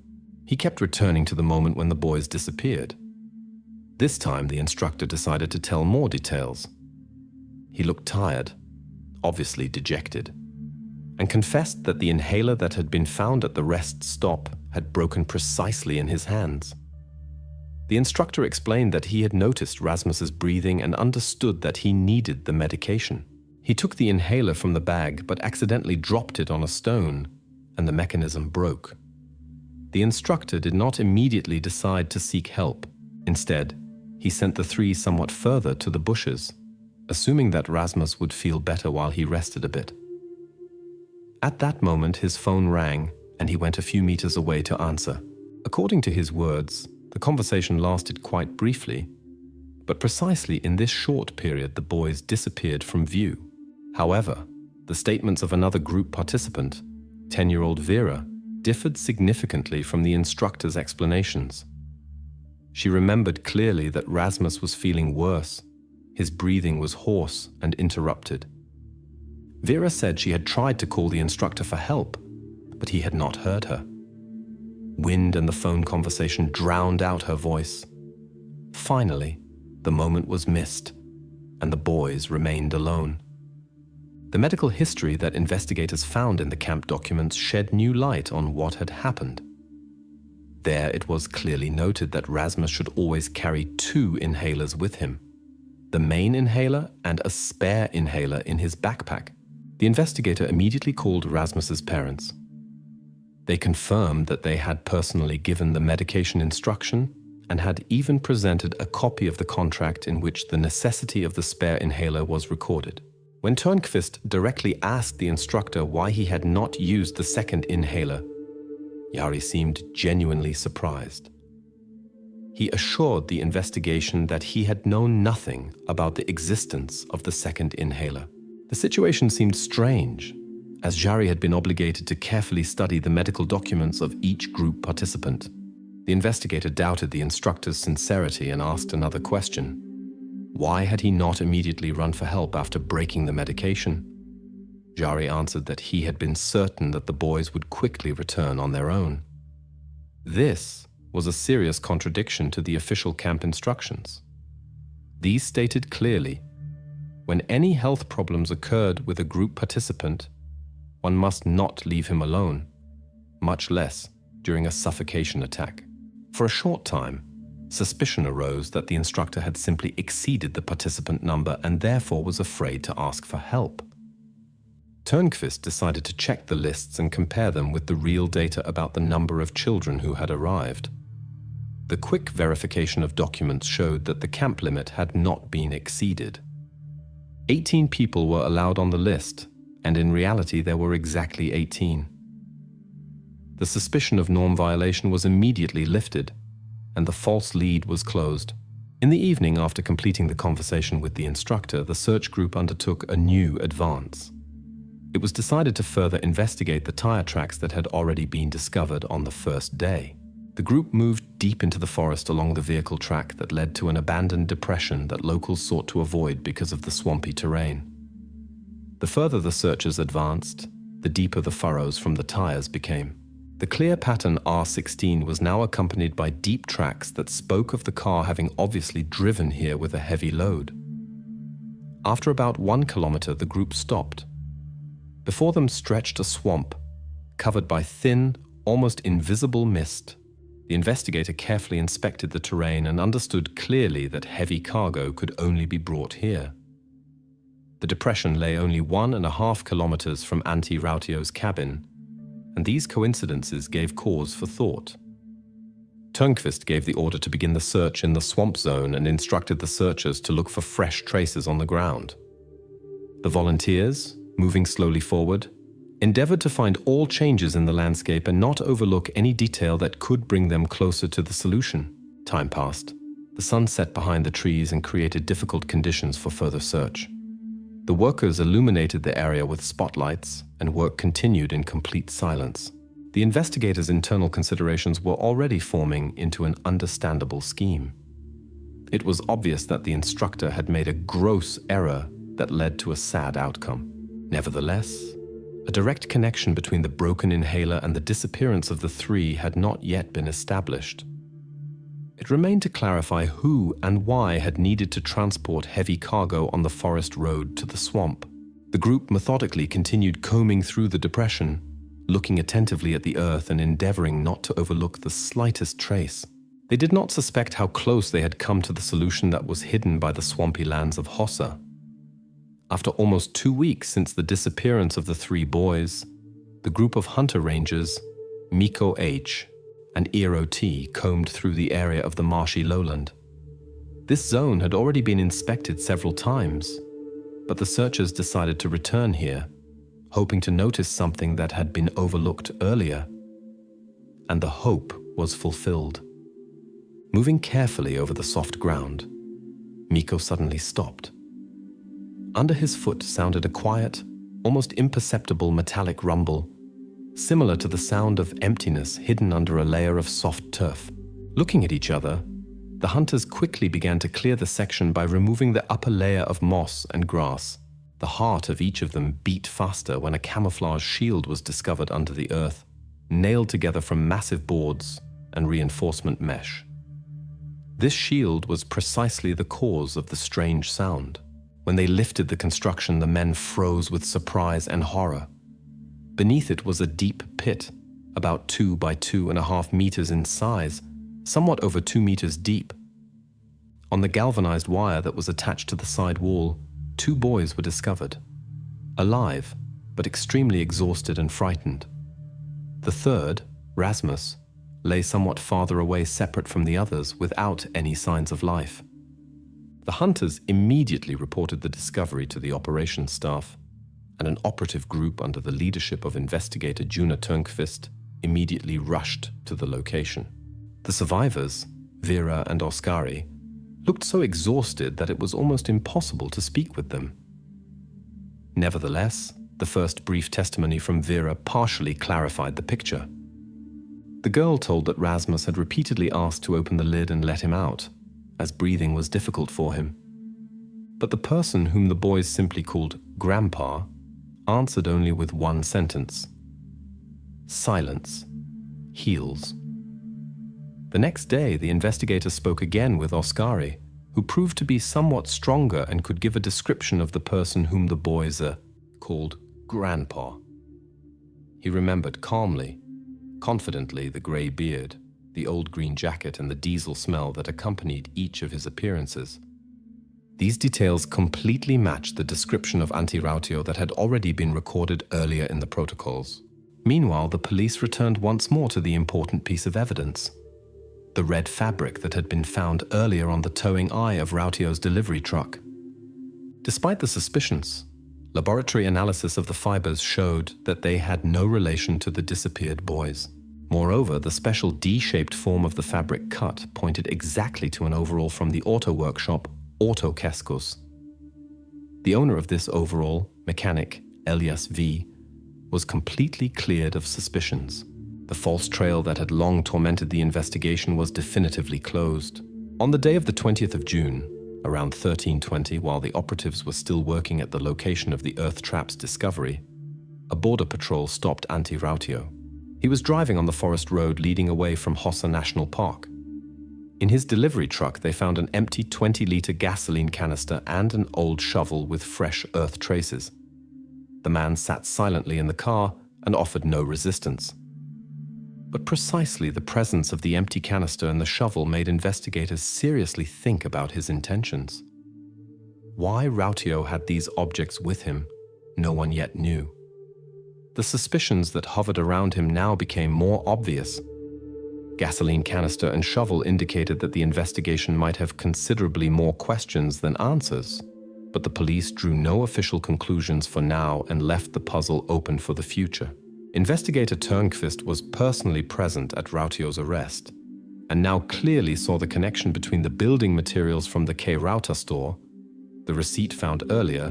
He kept returning to the moment when the boys disappeared. This time, the instructor decided to tell more details. He looked tired, obviously dejected, and confessed that the inhaler that had been found at the rest stop had broken precisely in his hands. The instructor explained that he had noticed Rasmus's breathing and understood that he needed the medication. He took the inhaler from the bag but accidentally dropped it on a stone, and the mechanism broke. The instructor did not immediately decide to seek help. Instead, he sent the three somewhat further to the bushes, assuming that Rasmus would feel better while he rested a bit. At that moment, his phone rang, and he went a few meters away to answer. According to his words, the conversation lasted quite briefly, but precisely in this short period the boys disappeared from view. However, the statements of another group participant, 10-year-old Vera, differed significantly from the instructor's explanations. She remembered clearly that Rasmus was feeling worse. His breathing was hoarse and interrupted. Vera said she had tried to call the instructor for help, but he had not heard her. Wind and the phone conversation drowned out her voice. Finally, the moment was missed, and the boys remained alone. The medical history that investigators found in the camp documents shed new light on what had happened. There it was clearly noted that Rasmus should always carry 2 inhalers with him, the main inhaler and a spare inhaler in his backpack. The investigator immediately called Rasmus's parents. They confirmed that they had personally given the medication instruction and had even presented a copy of the contract in which the necessity of the spare inhaler was recorded. When Turnqvist directly asked the instructor why he had not used the second inhaler, Jari seemed genuinely surprised. He assured the investigation that he had known nothing about the existence of the second inhaler. The situation seemed strange, as Jari had been obligated to carefully study the medical documents of each group participant. The investigator doubted the instructor's sincerity and asked another question. Why had he not immediately run for help after breaking the medication? Jari answered that he had been certain that the boys would quickly return on their own. This was a serious contradiction to the official camp instructions. These stated clearly, when any health problems occurred with a group participant, one must not leave him alone, much less during a suffocation attack. For a short time, suspicion arose that the instructor had simply exceeded the participant number and therefore was afraid to ask for help. Turnqvist decided to check the lists and compare them with the real data about the number of children who had arrived. The quick verification of documents showed that the camp limit had not been exceeded. 18 people were allowed on the list, and in reality there were exactly 18. The suspicion of norm violation was immediately lifted, and the false lead was closed. In the evening, after completing the conversation with the instructor, the search group undertook a new advance. It was decided to further investigate the tire tracks that had already been discovered on the first day. The group moved deep into the forest along the vehicle track that led to an abandoned depression that locals sought to avoid because of the swampy terrain. The further the searchers advanced, the deeper the furrows from the tires became. The clear pattern R16 was now accompanied by deep tracks that spoke of the car having obviously driven here with a heavy load. After about 1 kilometer, the group stopped. Before them stretched a swamp, covered by thin, almost invisible mist. The investigator carefully inspected the terrain and understood clearly that heavy cargo could only be brought here. The depression lay only 1.5 kilometers from Antti Rautio's cabin, and these coincidences gave cause for thought. Turnqvist gave the order to begin the search in the swamp zone and instructed the searchers to look for fresh traces on the ground. The volunteers, moving slowly forward, endeavored to find all changes in the landscape and not overlook any detail that could bring them closer to the solution. Time passed. The sun set behind the trees and created difficult conditions for further search. The workers illuminated the area with spotlights, and work continued in complete silence. The investigators' internal considerations were already forming into an understandable scheme. It was obvious that the instructor had made a gross error that led to a sad outcome. Nevertheless, A direct connection between the broken inhaler and the disappearance of the three had not yet been established. It remained to clarify who and why had needed to transport heavy cargo on the forest road to the swamp. The group methodically continued combing through the depression, looking attentively at the earth and endeavoring not to overlook the slightest trace. They did not suspect how close they had come to the solution that was hidden by the swampy lands of Hosa. After almost 2 weeks since the disappearance of the three boys, the group of hunter rangers, Miko H. and Eero T. combed through the area of the marshy lowland. This zone had already been inspected several times, but the searchers decided to return here, hoping to notice something that had been overlooked earlier. And the hope was fulfilled. Moving carefully over the soft ground, Miko suddenly stopped. Under his foot sounded a quiet, almost imperceptible metallic rumble, similar to the sound of emptiness hidden under a layer of soft turf. Looking at each other, the hunters quickly began to clear the section by removing the upper layer of moss and grass. The heart of each of them beat faster when a camouflage shield was discovered under the earth, nailed together from massive boards and reinforcement mesh. This shield was precisely the cause of the strange sound. When they lifted the construction, the men froze with surprise and horror. Beneath it was a deep pit, about 2 by 2.5 meters in size, somewhat over 2 meters deep. On the galvanized wire that was attached to the side wall, 2 boys were discovered, alive, but extremely exhausted and frightened. The third, Rasmus, lay somewhat farther away, separate from the others, without any signs of life. The hunters immediately reported the discovery to the operations staff, and an operative group under the leadership of investigator Juna Turnqvist immediately rushed to the location. The survivors, Vera and Oskari, looked so exhausted that it was almost impossible to speak with them. Nevertheless, the first brief testimony from Vera partially clarified the picture. The girl told that Rasmus had repeatedly asked to open the lid and let him out, as breathing was difficult for him. But the person whom the boys simply called Grandpa answered only with one sentence: silence heals. The next day, the investigator spoke again with Oskari, who proved to be somewhat stronger and could give a description of the person whom the boys called Grandpa. He remembered calmly, confidently, the grey beard, the old green jacket, and the diesel smell that accompanied each of his appearances. These details completely matched the description of Antirautio that had already been recorded earlier in the protocols. Meanwhile, the police returned once more to the important piece of evidence: the red fabric that had been found earlier on the towing eye of Rautio's delivery truck. Despite the suspicions, laboratory analysis of the fibers showed that they had no relation to the disappeared boys. Moreover, the special D-shaped form of the fabric cut pointed exactly to an overall from the auto workshop Auto Keskos. The owner of this overall, mechanic Elias V, was completely cleared of suspicions. The false trail that had long tormented the investigation was definitively closed. On the day of the 20th of June, around 13:20, while the operatives were still working at the location of the Earth Trap's discovery, a border patrol stopped Antirautio. He was driving on the forest road leading away from Hosa National Park. In his delivery truck, they found an empty 20-liter gasoline canister and an old shovel with fresh earth traces. The man sat silently in the car and offered no resistance. But precisely the presence of the empty canister and the shovel made investigators seriously think about his intentions. Why Rautio had these objects with him, no one yet knew. The suspicions that hovered around him now became more obvious. Gasoline canister and shovel indicated that the investigation might have considerably more questions than answers, but the police drew no official conclusions for now and left the puzzle open for the future. Investigator Turnqvist was personally present at Rautio's arrest, and now clearly saw the connection between the building materials from the K. Rauta store, the receipt found earlier,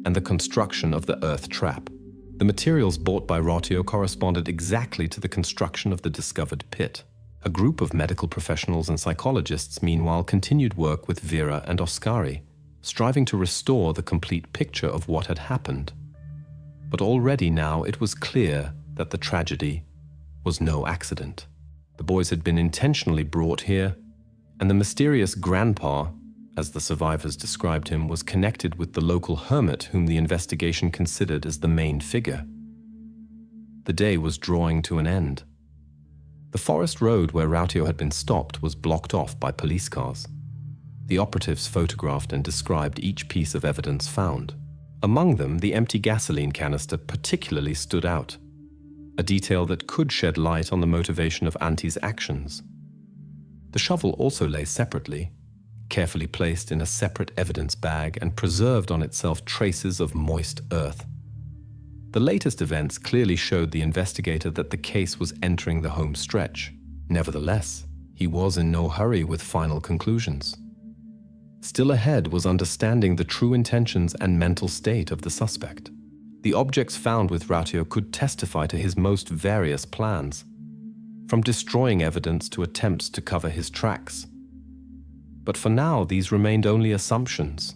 and the construction of the earth trap. The materials bought by Rautio corresponded exactly to the construction of the discovered pit. A group of medical professionals and psychologists, meanwhile, continued work with Vera and Oskari, striving to restore the complete picture of what had happened. But already now it was clear that the tragedy was no accident. The boys had been intentionally brought here, and the mysterious grandpa, as the survivors described him, was connected with the local hermit whom the investigation considered as the main figure. The day was drawing to an end. The forest road where Rautio had been stopped was blocked off by police cars. The operatives photographed and described each piece of evidence found. Among them, the empty gasoline canister particularly stood out, a detail that could shed light on the motivation of Anti's actions. The shovel also lay separately, carefully placed in a separate evidence bag and preserved on itself traces of moist earth. The latest events clearly showed the investigator that the case was entering the home stretch. Nevertheless, he was in no hurry with final conclusions. Still ahead was understanding the true intentions and mental state of the suspect. The objects found with Rautio could testify to his most various plans, from destroying evidence to attempts to cover his tracks. But for now, these remained only assumptions.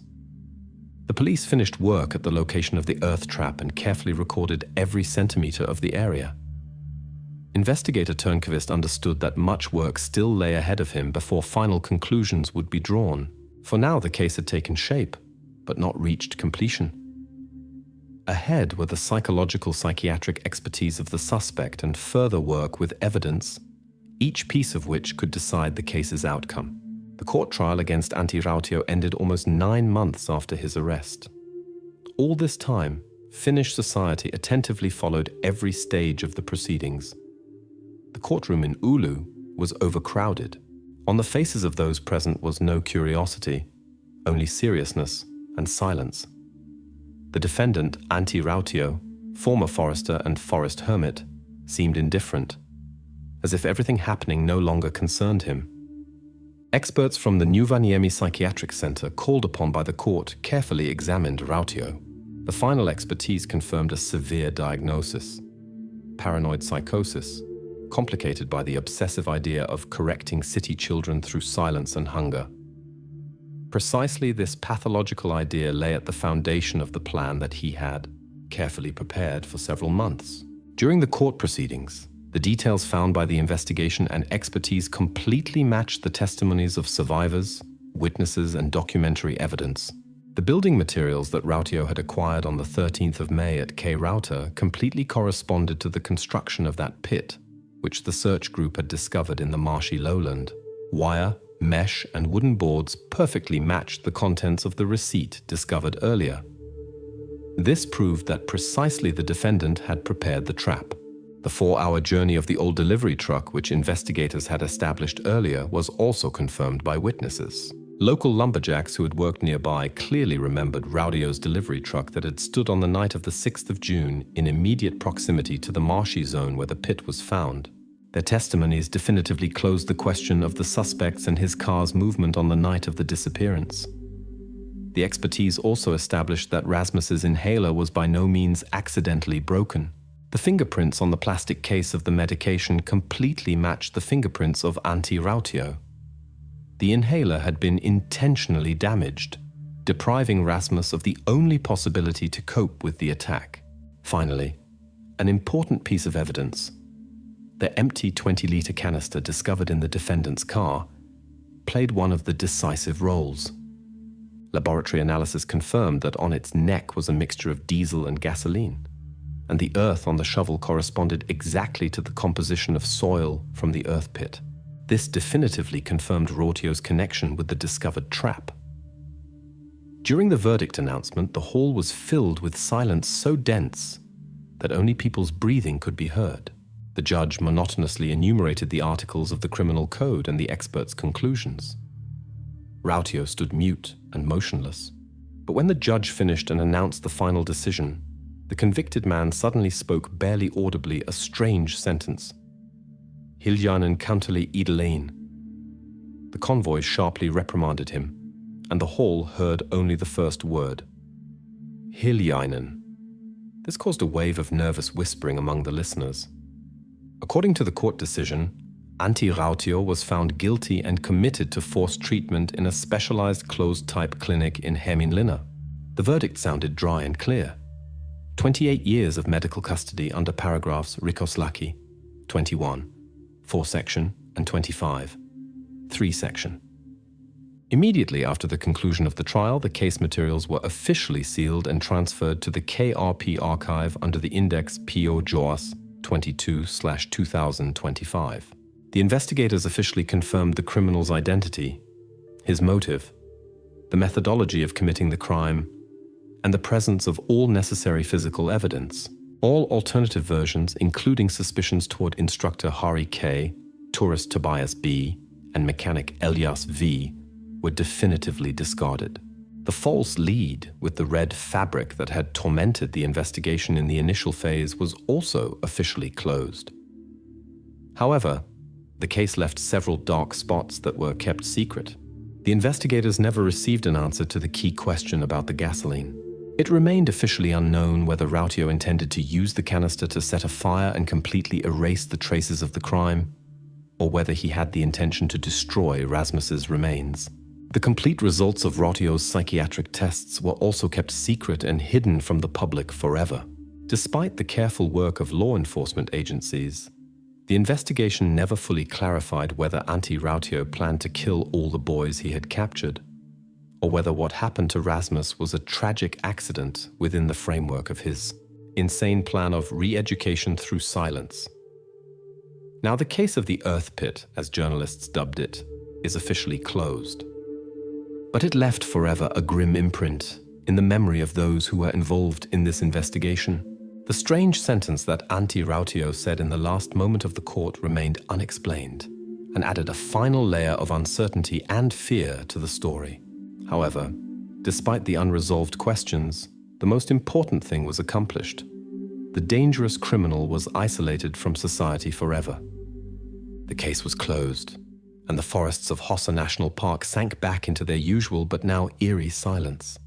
The police finished work at the location of the earth trap and carefully recorded every centimeter of the area. Investigator Turnquist understood that much work still lay ahead of him before final conclusions would be drawn. For now, the case had taken shape, but not reached completion. Ahead were the psychological psychiatric expertise of the suspect and further work with evidence, each piece of which could decide the case's outcome. The court trial against Antti Rautio ended almost 9 months after his arrest. All this time, Finnish society attentively followed every stage of the proceedings. The courtroom in Oulu was overcrowded. On the faces of those present was no curiosity, only seriousness and silence. The defendant, Antti Rautio, former forester and forest hermit, seemed indifferent, as if everything happening no longer concerned him. Experts from the Nuvaniemi Psychiatric Center, called upon by the court, carefully examined Rautio. The final expertise confirmed a severe diagnosis: paranoid psychosis, complicated by the obsessive idea of correcting city children through silence and hunger. Precisely this pathological idea lay at the foundation of the plan that he had carefully prepared for several months. During the court proceedings, the details found by the investigation and expertise completely matched the testimonies of survivors, witnesses, and documentary evidence. The building materials that Rautio had acquired on the 13th of May at K. Rauta completely corresponded to the construction of that pit, which the search group had discovered in the marshy lowland. Wire, mesh, and wooden boards perfectly matched the contents of the receipt discovered earlier. This proved that precisely the defendant had prepared the trap. The 4-hour journey of the old delivery truck, which investigators had established earlier, was also confirmed by witnesses. Local lumberjacks who had worked nearby clearly remembered Rautio's delivery truck that had stood on the night of the 6th of June in immediate proximity to the marshy zone where the pit was found. Their testimonies definitively closed the question of the suspects and his car's movement on the night of the disappearance. The expertise also established that Rasmus's inhaler was by no means accidentally broken. The fingerprints on the plastic case of the medication completely matched the fingerprints of Antti Rautio. The inhaler had been intentionally damaged, depriving Rasmus of the only possibility to cope with the attack. Finally, an important piece of evidence: the empty 20-liter canister discovered in the defendant's car played one of the decisive roles. Laboratory analysis confirmed that on its neck was a mixture of diesel and gasoline, and the earth on the shovel corresponded exactly to the composition of soil from the earth pit. This definitively confirmed Rautio's connection with the discovered trap. During the verdict announcement, the hall was filled with silence so dense that only people's breathing could be heard. The judge monotonously enumerated the articles of the criminal code and the experts' conclusions. Rautio stood mute and motionless. But when the judge finished and announced the final decision, the convicted man suddenly spoke barely audibly a strange sentence: "Hiljanen Kanteli Idelein." The convoy sharply reprimanded him, and the hall heard only the first word: Hiljanen. This caused a wave of nervous whispering among the listeners. According to the court decision, Antti Rautio was found guilty and committed to forced treatment in a specialized closed-type clinic in Hämeenlinna. The verdict sounded dry and clear: 28 years of medical custody under paragraphs Rikoslaki, 21, 4-section, and 25, 3-section. Immediately after the conclusion of the trial, the case materials were officially sealed and transferred to the KRP archive under the index PO JOAS 22/2025. The investigators officially confirmed the criminal's identity, his motive, the methodology of committing the crime, and the presence of all necessary physical evidence. All alternative versions, including suspicions toward instructor Hari K., tourist Tobias B., and mechanic Elias V., were definitively discarded. The false lead with the red fabric that had tormented the investigation in the initial phase was also officially closed. However, the case left several dark spots that were kept secret. The investigators never received an answer to the key question about the gasoline. It remained officially unknown whether Rautio intended to use the canister to set a fire and completely erase the traces of the crime, or whether he had the intention to destroy Rasmus's remains. The complete results of Rautio's psychiatric tests were also kept secret and hidden from the public forever. Despite the careful work of law enforcement agencies, the investigation never fully clarified whether Rautio planned to kill all the boys he had captured, or whether what happened to Rasmus was a tragic accident within the framework of his insane plan of re-education through silence. Now, the case of the Earth Pit, as journalists dubbed it, is officially closed. But it left forever a grim imprint in the memory of those who were involved in this investigation. The strange sentence that Rautio said in the last moment of the court remained unexplained and added a final layer of uncertainty and fear to the story. However, despite the unresolved questions, the most important thing was accomplished. The dangerous criminal was isolated from society forever. The case was closed, and the forests of Hosa National Park sank back into their usual but now eerie silence.